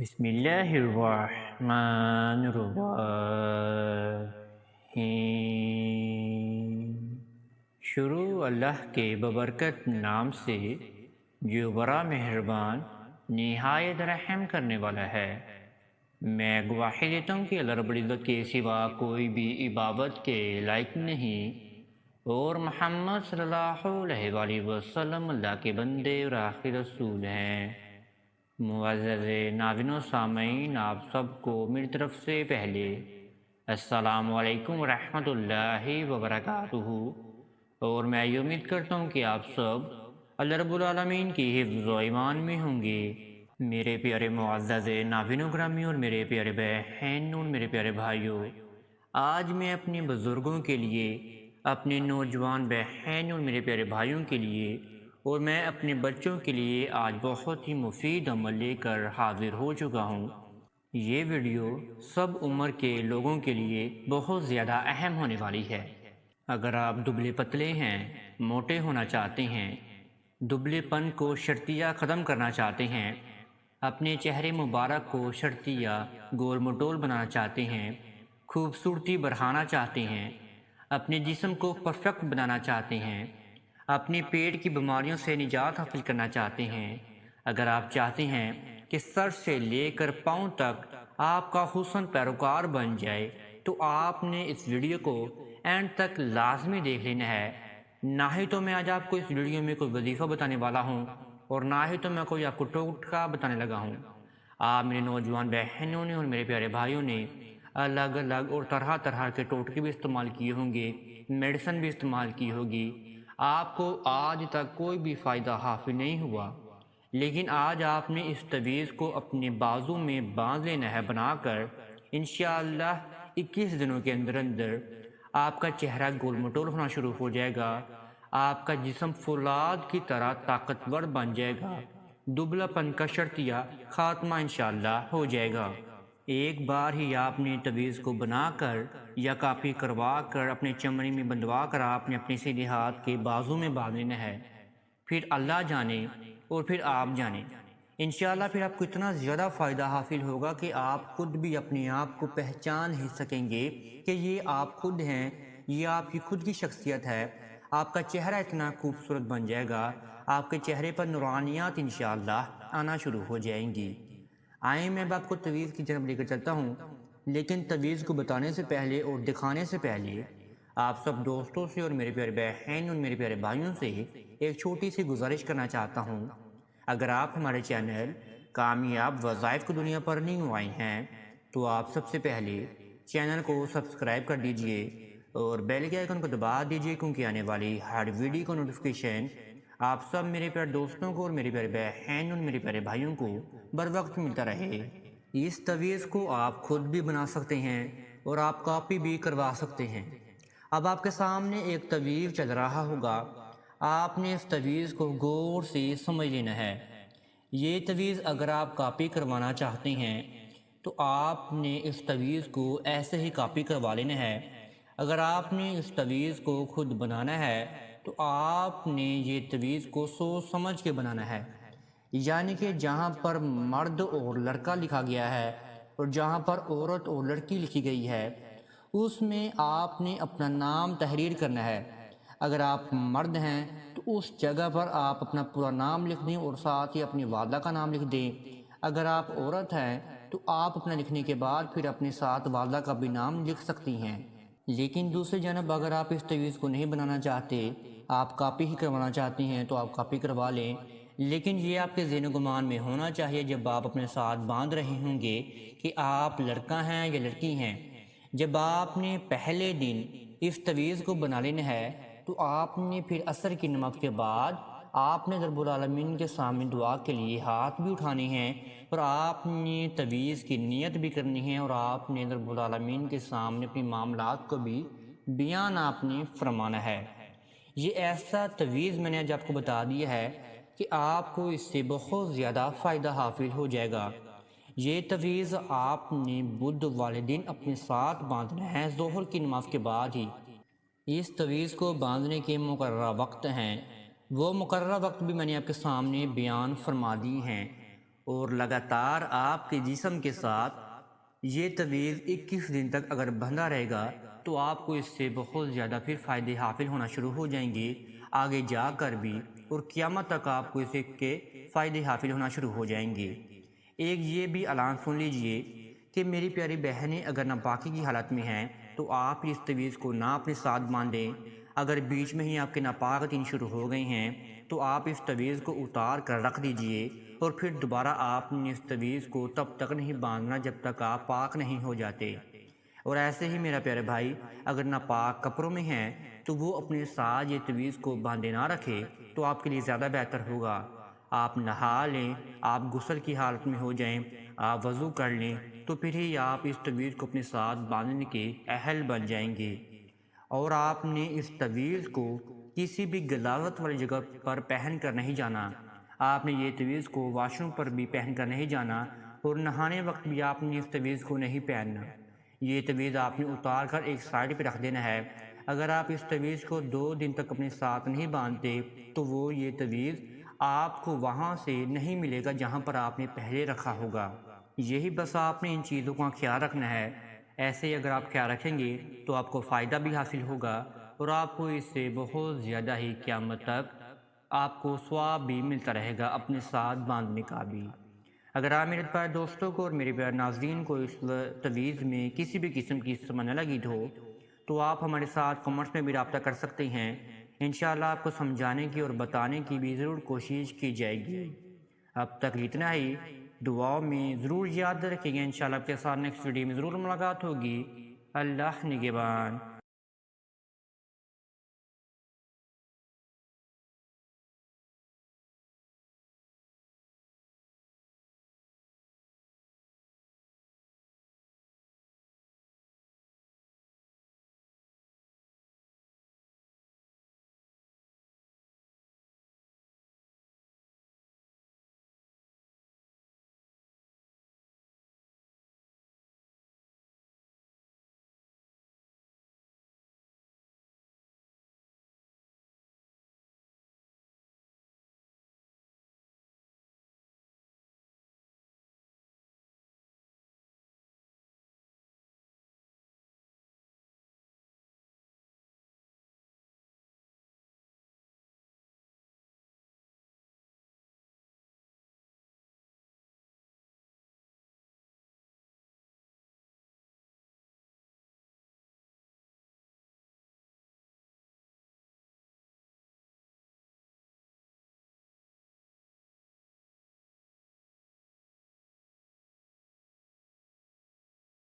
بسم اللہ الرحمن الرحیم۔ شروع اللہ کے ببرکت نام سے جو بڑا مہربان نہایت رحم کرنے والا ہے۔ میں گواہی دیتا ہوں کہ اللہ رب العزت کے سوا کوئی بھی عبادت کے لائق نہیں، اور محمد صلی اللہ علیہ وآلہ وسلم اللہ کے بندے اور آخری رسول ہیں۔ معزز ناظرین و سامعین، آپ سب کو میری طرف سے پہلے السلام علیکم ورحمۃ اللہ وبرکاتہ، اور میں یہ امید کرتا ہوں کہ آپ سب اللہ رب العالمین کی حفظ و ایمان میں ہوں گے۔ میرے پیارے معزز ناظرین و گرامی اور میرے پیارے بہن اور میرے پیارے بھائیوں، آج میں اپنے بزرگوں کے لیے، اپنے نوجوان بہن اور میرے پیارے بھائیوں کے لیے، اور میں اپنے بچوں کے لیے آج بہت ہی مفید عمل لے کر حاضر ہو چکا ہوں۔ یہ ویڈیو سب عمر کے لوگوں کے لیے بہت زیادہ اہم ہونے والی ہے۔ اگر آپ دبلے پتلے ہیں، موٹے ہونا چاہتے ہیں، دبلے پن کو شرطیہ ختم کرنا چاہتے ہیں، اپنے چہرے مبارک کو شرطیہ گول مٹول بنانا چاہتے ہیں، خوبصورتی بڑھانا چاہتے ہیں، اپنے جسم کو پرفیکٹ بنانا چاہتے ہیں، اپنے پیٹ کی بیماریوں سے نجات حاصل کرنا چاہتے ہیں، اگر آپ چاہتے ہیں کہ سر سے لے کر پاؤں تک آپ کا حسن پیروکار بن جائے، تو آپ نے اس ویڈیو کو اینڈ تک لازمی دیکھ لینا ہے۔ نہ ہی تو میں آج آپ کو اس ویڈیو میں کوئی وظیفہ بتانے والا ہوں، اور نہ ہی تو میں کوئی آپ کو ٹوٹکا بتانے لگا ہوں۔ آپ میرے نوجوان بہنوں نے اور میرے پیارے بھائیوں نے الگ الگ اور طرح طرح کے ٹوٹکے بھی استعمال کیے ہوں گے، میڈیسن بھی استعمال کی ہوگی، آپ کو آج تک کوئی بھی فائدہ حاصل نہیں ہوا، لیکن آج آپ نے اس تعویذ کو اپنے بازو میں باندھ لینا ہے بنا کر۔ انشاءاللہ 21 دنوں کے اندر آپ کا چہرہ گول مٹول ہونا شروع ہو جائے گا، آپ کا جسم فولاد کی طرح طاقتور بن جائے گا، دبلا پن کا شرطیہ خاتمہ انشاءاللہ ہو جائے گا۔ ایک بار ہی آپ نے تعویذ کو بنا کر یا کاپی کروا کر اپنے چمڑی میں بندھوا کر آپ نے اپنے سیدھے ہاتھ کے بازو میں باندھ لینا ہے، پھر اللہ جانے اور پھر آپ جانے، انشاءاللہ پھر آپ کو اتنا زیادہ فائدہ حاصل ہوگا کہ آپ خود بھی اپنے آپ کو پہچان ہی سکیں گے کہ یہ آپ خود ہیں، یہ آپ کی خود کی شخصیت ہے۔ آپ کا چہرہ اتنا خوبصورت بن جائے گا، آپ کے چہرے پر نورانیات انشاءاللہ آنا شروع ہو جائیں گی۔ آئیں میں اب آپ کو تعویذ کی جانب لے کر چلتا ہوں، لیکن تعویذ کو بتانے سے پہلے اور دکھانے سے پہلے آپ سب دوستوں سے اور میرے پیارے بہن اور میرے پیارے بھائیوں سے ایک چھوٹی سی گزارش کرنا چاہتا ہوں۔ اگر آپ ہمارے چینل کامیاب وظائف کو دنیا پر نہیں آئے ہیں تو آپ سب سے پہلے چینل کو سبسکرائب کر دیجئے اور بیل کے آئیکن کو دبا دیجئے، کیونکہ آنے والی ہر ویڈیو کا نوٹیفیکیشن آپ سب میرے پیارے دوستوں کو اور میرے پیارے بہن اور میرے پیارے بھائیوں کو بر وقت ملتا رہے۔ اس تعویذ کو آپ خود بھی بنا سکتے ہیں اور آپ کاپی بھی کروا سکتے ہیں۔ اب آپ کے سامنے ایک تعویذ چل رہا ہوگا، آپ نے اس تعویذ کو غور سے سمجھ لینا ہے۔ یہ تعویذ اگر آپ کاپی کروانا چاہتے ہیں تو آپ نے اس تعویذ کو ایسے ہی کاپی کروا لینا ہے۔ اگر آپ نے اس تعویذ کو خود بنانا ہے تو آپ نے یہ تعویذ کو سوچ سمجھ کے بنانا ہے، یعنی کہ جہاں پر مرد اور لڑکا لکھا گیا ہے اور جہاں پر عورت اور لڑکی لکھی گئی ہے اس میں آپ نے اپنا نام تحریر کرنا ہے۔ اگر آپ مرد ہیں تو اس جگہ پر آپ اپنا پورا نام لکھ دیں اور ساتھ ہی اپنی والدہ کا نام لکھ دیں۔ اگر آپ عورت ہیں تو آپ اپنا لکھنے کے بعد پھر اپنے ساتھ والدہ کا بھی نام لکھ سکتی ہیں۔ لیکن دوسری جانب اگر آپ اس تعویذ کو نہیں بنانا چاہتے، آپ کاپی ہی کروانا چاہتے ہیں تو آپ کاپی کروا لیں، لیکن یہ آپ کے ذہن و گمان میں ہونا چاہیے جب آپ اپنے ساتھ باندھ رہے ہوں گے کہ آپ لڑکا ہیں یا لڑکی ہیں۔ جب آپ نے پہلے دن اس تعویذ کو بنا لینا ہے تو آپ نے پھر عصر کی نماز کے بعد آپ نے رب العالمین کے سامنے دعا کے لیے ہاتھ بھی اٹھانے ہیں، اور آپ نے تعویذ کی نیت بھی کرنی ہے، اور آپ نے رب العالمین کے سامنے اپنی معاملات کو بھی بیان آپ نے فرمانا ہے۔ یہ ایسا تعویذ میں نے آج آپ کو بتا دیا ہے کہ آپ کو اس سے بہت زیادہ فائدہ حاصل ہو جائے گا۔ یہ تعویذ آپ نے بدھ والے دن اپنے ساتھ باندھنا ہے، ظہر کی نماز کے بعد ہی۔ اس تعویذ کو باندھنے کے مقررہ وقت ہیں، وہ مقررہ وقت بھی میں نے آپ کے سامنے بیان فرما دی ہیں۔ اور لگاتار آپ کے جسم کے ساتھ یہ تعویذ 21 دن تک اگر بندھا رہے گا تو آپ کو اس سے بہت زیادہ پھر فائدے حاصل ہونا شروع ہو جائیں گے آگے جا کر بھی، اور قیامت تک آپ کو اس کے فائدے حاصل ہونا شروع ہو جائیں گے۔ ایک یہ بھی اعلان سن لیجئے کہ میری پیاری بہنیں اگر ناپاکی کی حالت میں ہیں تو آپ اس تعویذ کو نہ اپنے ساتھ باندھیں۔ اگر بیچ میں ہی آپ کے ناپاک دن شروع ہو گئے ہیں تو آپ اس تعویذ کو اتار کر رکھ دیجئے، اور پھر دوبارہ آپ نے اس تعویذ کو تب تک نہیں باندھنا جب تک آپ پاک نہیں ہو جاتے۔ اور ایسے ہی میرا پیارے بھائی، اگر ناپاک کپڑوں میں ہیں تو وہ اپنے ساتھ یہ تعویذ کو باندھے نہ رکھے تو آپ کے لیے زیادہ بہتر ہوگا۔ آپ نہا لیں، آپ غسل کی حالت میں ہو جائیں، آپ وضو کر لیں، تو پھر ہی آپ اس تعویذ کو اپنے ساتھ باندھنے کے اہل بن جائیں گے۔ اور آپ نے اس تعویذ کو کسی بھی غلاظت والی جگہ پر پہن کر نہیں جانا۔ آپ نے یہ تعویذ کو واش روم پر بھی پہن کر نہیں جانا، اور نہانے وقت بھی آپ نے اس تعویذ کو نہیں پہننا۔ یہ تعویذ آپ نے اتار کر ایک سائڈ پہ رکھ دینا ہے۔ اگر آپ اس تعویذ کو 2 دن تک اپنے ساتھ نہیں باندھتے تو وہ یہ تعویذ آپ کو وہاں سے نہیں ملے گا جہاں پر آپ نے پہلے رکھا ہوگا۔ یہی بس آپ نے ان چیزوں کا خیال رکھنا ہے۔ ایسے ہی اگر آپ خیال رکھیں گے تو آپ کو فائدہ بھی حاصل ہوگا، اور آپ کو اس سے بہت زیادہ ہی قیامت تک آپ کو ثواب بھی ملتا رہے گا اپنے ساتھ باندھنے کا بھی۔ اگر آپ میرے پیارے دوستوں کو اور میرے پیارے ناظرین کو اس تعویذ میں کسی بھی قسم کی سمجھ نہ لگی ہو تو آپ ہمارے ساتھ کمنٹس میں بھی رابطہ کر سکتے ہیں۔ انشاءاللہ آپ کو سمجھانے کی اور بتانے کی بھی ضرور کوشش کی جائے گی۔ اب تک اتنا ہی، دعاؤں میں ضرور یاد رکھیں گے۔ انشاءاللہ آپ کے ساتھ نیکسٹ ویڈیو میں ضرور ملاقات ہوگی۔ اللہ نگہبان۔